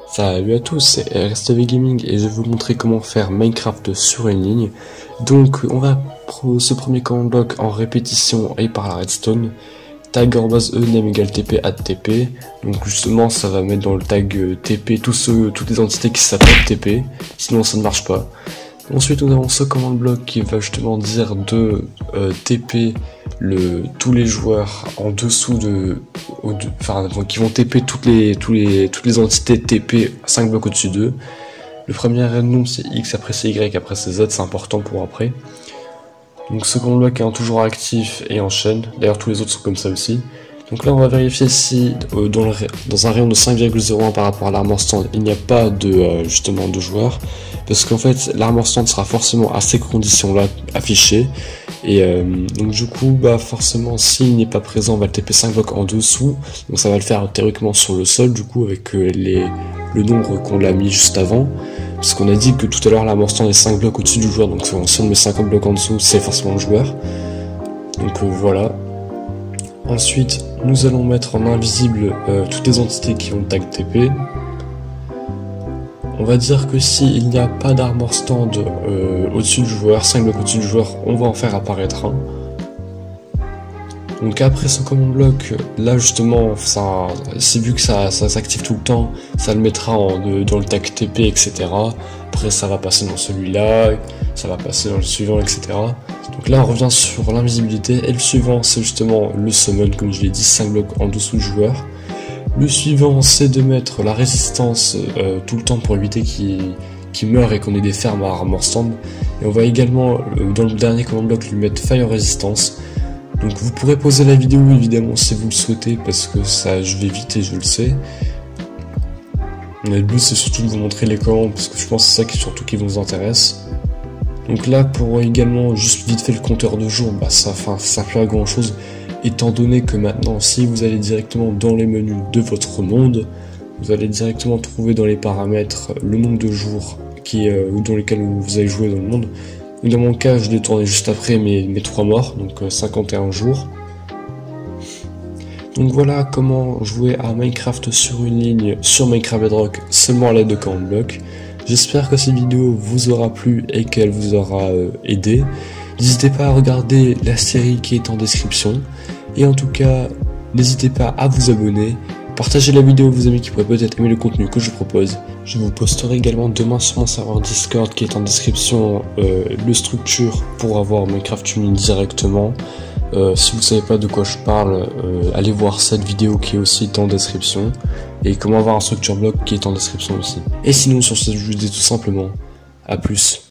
Salut à tous, c'est RSTV Gaming et je vais vous montrer comment faire Minecraft sur une ligne. Donc on va prendre ce premier command block en répétition et par la redstone. Tag _e name égale tp add tp. Donc justement ça va mettre dans le tag tp toutes les entités qui s'appellent tp, sinon ça ne marche pas. Ensuite nous avons ce command block qui va justement dire de TP tous les joueurs en dessous qui vont TP toutes les entités TP 5 blocs au-dessus d'eux. Le premier random c'est X, après c'est Y, après c'est Z, c'est important pour après. Donc ce command block est toujours actif et enchaîne, d'ailleurs tous les autres sont comme ça aussi. Donc là on va vérifier si dans un rayon de 5,01 par rapport à l'armor stand il n'y a pas justement de joueurs, parce qu'en fait l'armor stand sera forcément à ces conditions là affichées, et donc du coup forcément s'il n'est pas présent on va le TP 5 blocs en dessous, donc ça va le faire théoriquement sur le sol du coup avec le nombre qu'on l'a mis juste avant, parce qu'on a dit que tout à l'heure l'armor stand est 5 blocs au-dessus du joueur, donc si on met 50 blocs en dessous c'est forcément le joueur. Donc voilà. Ensuite, nous allons mettre en invisible toutes les entités qui ont le tag TP. On va dire que s'il n'y a pas d'armor stand au-dessus du joueur, 5 blocs au-dessus du joueur, on va en faire apparaître un. Donc après ce command block, là justement, c'est vu que ça s'active tout le temps, ça le mettra dans le tag TP, etc. Après ça va passer dans celui-là, ça va passer dans le suivant, etc. Donc là on revient sur l'invisibilité, et le suivant c'est justement le summon, comme je l'ai dit, 5 blocs en dessous du joueur. Le suivant c'est de mettre la résistance tout le temps pour éviter qu'il meure et qu'on ait des fermes à armor stand. Et on va également, dans le dernier command block, lui mettre fire resistance. Donc vous pourrez poser la vidéo évidemment si vous le souhaitez, parce que ça je vais vite et je le sais. Mais le but c'est surtout de vous montrer les commandes, parce que je pense que c'est ça qui vous intéresse. Donc là pour également juste vite fait le compteur de jour, ça sert plus à grand chose, étant donné que maintenant si vous allez directement dans les menus de votre monde, vous allez directement trouver dans les paramètres le nombre de jours dans lesquels vous avez joué dans le monde. Dans mon cas, je l'ai tourné juste après mes 3 morts, donc 51 jours. Donc voilà comment jouer à Minecraft sur une ligne sur Minecraft Bedrock seulement à l'aide de command block. J'espère que cette vidéo vous aura plu et qu'elle vous aura aidé. N'hésitez pas à regarder la série qui est en description. Et en tout cas, n'hésitez pas à vous abonner. Partagez la vidéo à vos amis qui pourraient peut-être aimer le contenu que je propose. Je vous posterai également demain sur mon serveur Discord qui est en description le structure pour avoir Minecraft Tuning directement. Si vous ne savez pas de quoi je parle, allez voir cette vidéo qui est aussi en description. Et comment avoir un structure block qui est en description aussi. Et sinon sur ce, je vous dis tout simplement, à plus.